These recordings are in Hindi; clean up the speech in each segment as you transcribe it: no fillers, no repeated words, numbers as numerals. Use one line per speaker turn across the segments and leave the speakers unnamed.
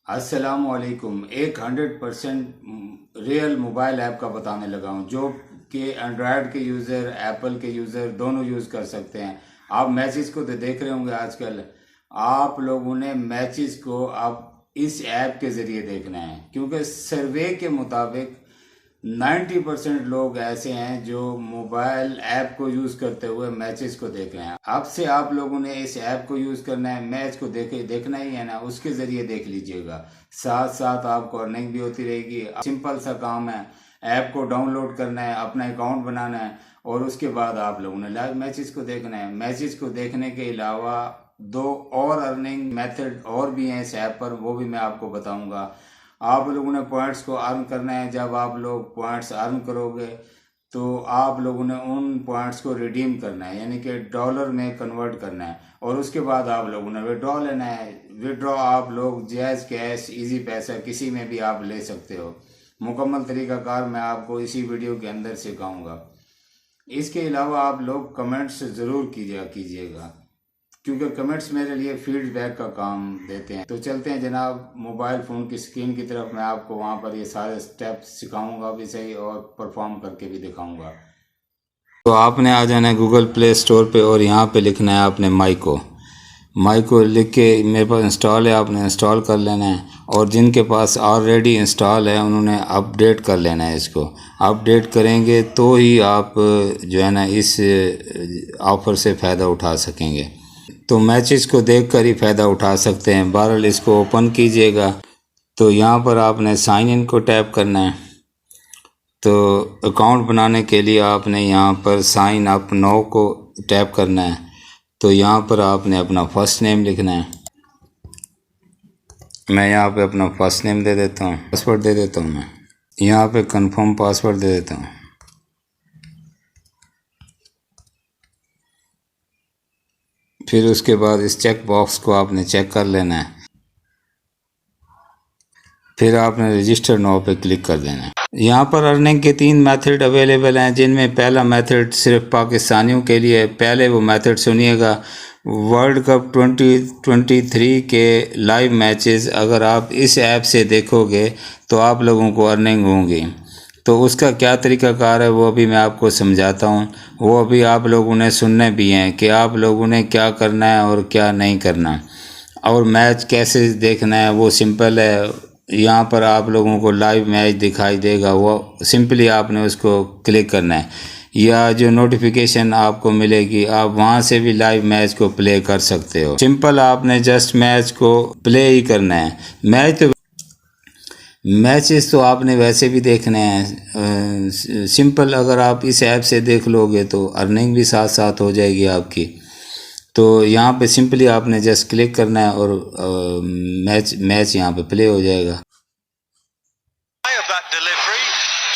अस्सलामुअलैकुम। एक 100% रियल मोबाइल ऐप का बताने लगा हूँ जो कि एंड्रॉयड के यूज़र, एप्पल के यूज़र दोनों यूज़ कर सकते हैं। आप मैचेस को तो देख रहे होंगे आजकल। आप लोगों ने मैचेस को अब इस ऐप के ज़रिए देखना है, क्योंकि सर्वे के मुताबिक 90% लोग ऐसे हैं जो मोबाइल ऐप को यूज़ करते हुए मैचेस को देख रहे हैं। अब से आप लोगों ने इस ऐप को यूज़ करना है, मैच को देखना ही है ना, उसके ज़रिए देख लीजिएगा। साथ साथ आपको अर्निंग भी होती रहेगी। सिंपल सा काम है, ऐप को डाउनलोड करना है, अपना अकाउंट बनाना है और उसके बाद आप लोगों ने लाइव मैचेस को देखना है। मैचेस को देखने के अलावा दो और अर्निंग मेथड और भी हैं इस ऐप पर, वो भी मैं आपको बताऊंगा। आप लोगों ने पॉइंट्स को अर्न करना है। जब आप लोग पॉइंट्स अर्न करोगे तो आप लोगों ने उन पॉइंट्स को रिडीम करना है, यानी कि डॉलर में कन्वर्ट करना है और उसके बाद आप लोगों ने विड्रॉ लेना है। विड्रॉ आप लोग जैज़ कैश, इजी पैसा, किसी में भी आप ले सकते हो। मुकम्मल तरीक़ाकार मैं आपको इसी वीडियो के अंदर सिखाऊंगा। इसके अलावा आप लोग कमेंट्स ज़रूर कीजिएगा, क्योंकि कमेंट्स मेरे लिए फीडबैक का काम देते हैं। तो चलते हैं जनाब मोबाइल फ़ोन की स्क्रीन की तरफ। मैं आपको वहाँ पर ये सारे स्टेप्स सिखाऊंगा भी सही और परफॉर्म करके भी दिखाऊंगा। तो आपने आ जाना है गूगल प्ले स्टोर पे और यहाँ पे लिखना है आपने माइको लिख के मेरे पास इंस्टॉल है, आपने इंस्टॉल कर लेना है। और जिनके पास ऑलरेडी इंस्टॉल है उन्होंने अपडेट कर लेना है। इसको अपडेट करेंगे तो ही आप जो है ना इस ऑफ़र से फ़ायदा उठा सकेंगे। तो मैचेस को देखकर ही फ़ायदा उठा सकते हैं। बहरहाल इसको ओपन कीजिएगा तो यहाँ पर आपने साइन इन को टैप करना है। तो अकाउंट बनाने के लिए आपने यहाँ पर साइन अप नाउ को टैप करना है। तो यहाँ पर आपने अपना फ़र्स्ट नेम लिखना है। मैं यहाँ पे अपना फ़र्स्ट नेम दे देता हूँ, पासवर्ड दे देता हूँ। मैं यहाँ पे कंफर्म पासवर्ड दे देता हूँ। फिर उसके बाद इस चेक बॉक्स को आपने चेक कर लेना है। फिर आपने रजिस्टर नाउ पे क्लिक कर देना है। यहाँ पर अर्निंग के 3 मेथड अवेलेबल हैं, जिनमें पहला मेथड सिर्फ पाकिस्तानियों के लिए है। पहले वो मेथड सुनिएगा। वर्ल्ड कप 2023 के लाइव मैचेस अगर आप इस ऐप से देखोगे तो आप लोगों को अर्निंग होंगी। तो उसका क्या तरीक़ाकार है वो अभी मैं आपको समझाता हूँ। वो अभी आप लोगों ने सुनने भी हैं कि आप लोगों ने क्या करना है और क्या नहीं करना, और मैच कैसे देखना है। वो सिंपल है। यहाँ पर आप लोगों को लाइव मैच दिखाई देगा, वो सिंपली आपने उसको क्लिक करना है, या जो नोटिफिकेशन आपको मिलेगी आप वहाँ से भी लाइव मैच को प्ले कर सकते हो। सिंपल आपने जस्ट मैच को प्ले ही करना है। मैचेस तो आपने वैसे भी देखने हैं। सिंपल अगर आप इस ऐप से देख लोगे तो अर्निंग भी साथ साथ हो जाएगी आपकी। तो यहाँ पे सिंपली आपने जस्ट क्लिक करना है और मैच यहाँ पे प्ले हो जाएगा।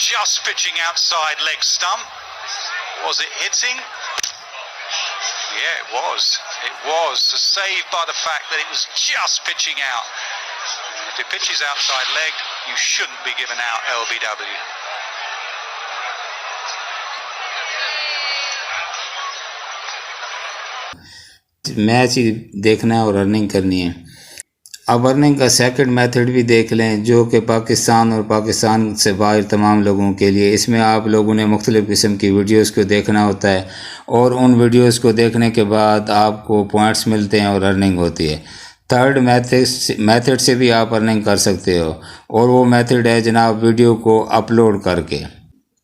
Just pitching outside leg stump. Was it hitting? Yeah, it was. It was. Saved by the fact that it was just pitching out. If it pitches outside leg, you shouldn't be given out LBW.
Match ही देखना है और अर्निंग करनी है। अब अर्निंग का सेकंड मेथड भी देख लें, जो कि पाकिस्तान और पाकिस्तान से बाहर तमाम लोगों के लिए। इसमें आप लोगों ने मुख्तलिफ़ किस्म की वीडियोस को देखना होता है और उन वीडियोस को देखने के बाद आपको पॉइंट्स मिलते हैं और अर्निंग होती है। थर्ड मेथड से भी आप अर्निंग कर सकते हो, और वो मेथड है जनाब वीडियो को अपलोड करके।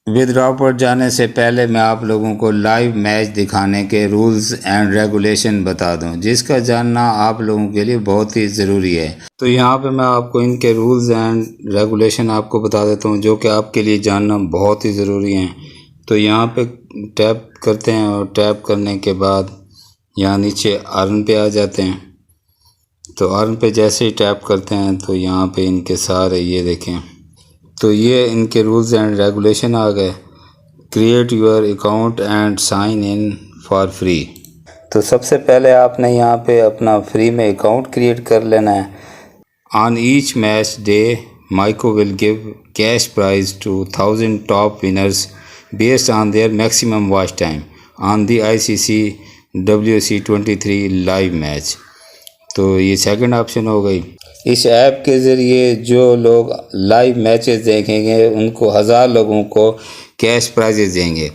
विदड्रॉ पर जाने से पहले मैं आप लोगों को लाइव मैच दिखाने के रूल्स एंड रेगुलेशन बता दूं, जिसका जानना आप लोगों के लिए बहुत ही ज़रूरी है। तो यहाँ पे मैं आपको इनके रूल्स एंड रेगुलेशन आपको बता देता हूँ, जो कि आपके लिए जानना बहुत ही ज़रूरी है। तो यहाँ पे टैप करते हैं और टैप करने के बाद यहाँ नीचे अर्न पे आ जाते हैं। तो अर्न पे जैसे ही टैप करते हैं तो यहाँ पे इनके सारे ये देखें, तो ये इनके रूल्स एंड रेगुलेशन आ गए। Create your account and sign in for free. तो सबसे पहले आपने यहाँ पे अपना फ्री में अकाउंट क्रिएट कर लेना है। On each match day Myco will give cash prize to 1000 top winners based on their maximum watch time on the ICC WC 23 live match. तो ये सेकंड ऑप्शन हो गई। इस ऐप के ज़रिए जो लोग लाइव मैचेस देखेंगे उनको 1000 लोगों को कैश प्राइजेस देंगे।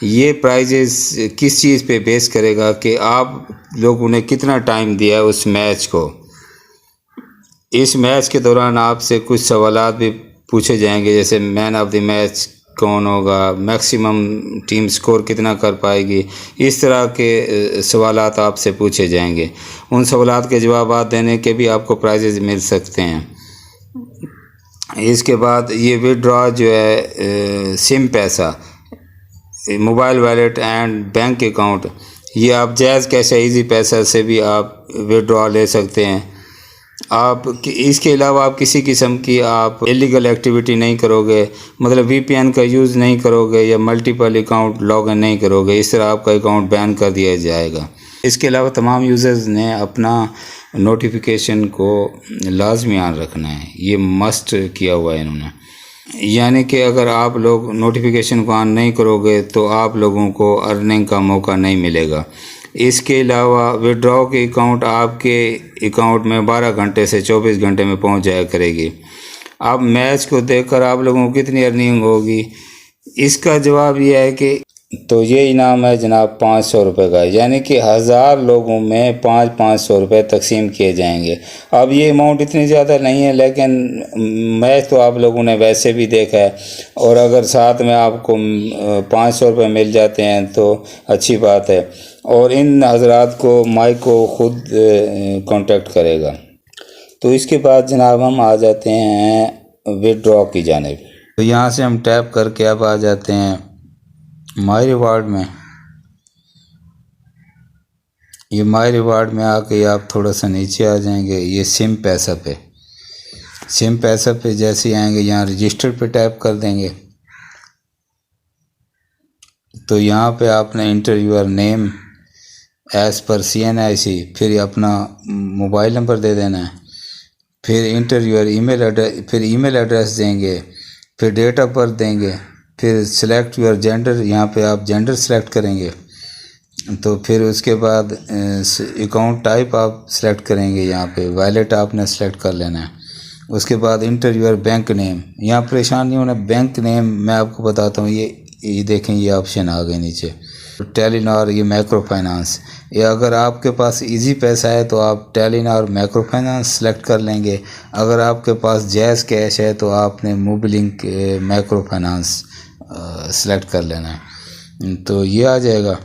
ये प्राइजेस किस चीज़ पे बेस करेगा कि आप लोगों ने कितना टाइम दिया उस मैच को। इस मैच के दौरान आपसे कुछ सवालात भी पूछे जाएंगे, जैसे मैन ऑफ द मैच कौन होगा, मैक्सिमम टीम स्कोर कितना कर पाएगी, इस तरह के सवालात आपसे पूछे जाएंगे। उन सवालात के जवाब देने के भी आपको प्राइजेज मिल सकते हैं। इसके बाद ये विड्रॉ जो है सिम पैसा, mobile wallet and bank account, ये आप जायज़ कैश ईजी पैसा से भी आप विड्रॉ ले सकते हैं। आप इसके अलावा आप किसी किस्म की आप इलीगल एक्टिविटी नहीं करोगे, मतलब वीपीएन का यूज़ नहीं करोगे या मल्टीपल अकाउंट लॉगिन नहीं करोगे, इस तरह आपका अकाउंट बैन कर दिया जाएगा। इसके अलावा तमाम यूज़र्स ने अपना नोटिफिकेशन को लाजमी ऑन रखना है, ये मस्ट किया हुआ है इन्होंने। यानी कि अगर आप लोग नोटिफिकेशन को ऑन नहीं करोगे तो आप लोगों को अर्निंग का मौका नहीं मिलेगा। इसके अलावा विड्रॉ की अकाउंट आपके अकाउंट में 12 घंटे से 24 घंटे में पहुंच जाया करेगी। अब मैच को देखकर आप लोगों को कितनी अर्निंग होगी, इसका जवाब ये है कि तो ये इनाम है जनाब 500 रुपये का, यानी कि 1000 लोगों में 500 रुपये तकसीम किए जाएंगे। अब ये अमाउंट इतनी ज़्यादा नहीं है, लेकिन मैच तो आप लोगों ने वैसे भी देखा है, और अगर साथ में आपको 500 रुपये मिल जाते हैं तो अच्छी बात है। और इन हजरात को माइक को ख़ुद कांटेक्ट करेगा। तो इसके बाद जनाब हम आ जाते हैं विड्रॉ की जानिब। तो यहाँ से हम टैप करके अब आ जाते हैं माई रिवार्ड में। ये माई रिवार्ड में आके आप थोड़ा सा नीचे आ जाएंगे, ये सिम पैसा पे जैसे आएंगे यहाँ रजिस्टर पे टैप कर देंगे। तो यहाँ पे आपने inter your name as per CNIC, फिर अपना मोबाइल नंबर दे देना है, फिर इंटर योर ईमेल एड्रेस, फिर ईमेल एड्रेस देंगे, फिर डेट ऑफ बर्थ देंगे, फिर सिलेक्ट योर जेंडर, यहाँ पे आप जेंडर सेलेक्ट करेंगे। तो फिर उसके बाद अकाउंट टाइप आप सेलेक्ट करेंगे, यहाँ पे वॉलेट आपने सेलेक्ट कर लेना है। उसके बाद इंटर योर बैंक नेम, यहाँ परेशान नहीं होना, बैंक नेम मैं आपको बताता हूँ, ये देखें ये ऑप्शन आ गए नीचे, टेलीनॉर, ये माइक्रो फाइनेंस। ये अगर आपके पास इजी पैसा है तो आप टेलीनॉर माइक्रो फाइनेंस सेलेक्ट कर लेंगे। अगर आपके पास जायज़ कैश है तो आपने मोबिलिंक माइक्रो फाइनेंस सेलेक्ट कर लेना है, तो ये आ जाएगा।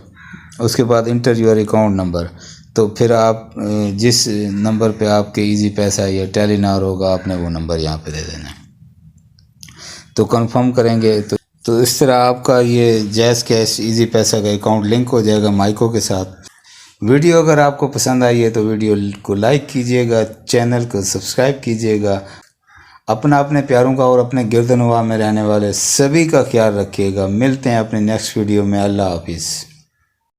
उसके बाद इंटर योर अकाउंट नंबर, तो फिर आप जिस नंबर पे आपके इजी पैसा या टेलीनॉर होगा आपने वो नंबर यहाँ पे दे देना है। तो कंफर्म करेंगे तो इस तरह आपका ये जायज़ कैश इजी पैसा का अकाउंट लिंक हो जाएगा माइको के साथ। वीडियो अगर आपको पसंद आई है तो वीडियो को लाइक कीजिएगा, चैनल को सब्सक्राइब कीजिएगा। अपने प्यारों का और अपने गिरदनवा में रहने वाले सभी का ख्याल रखिएगा। मिलते हैं अपने नेक्स्ट वीडियो में। अल्लाह हाफिज़।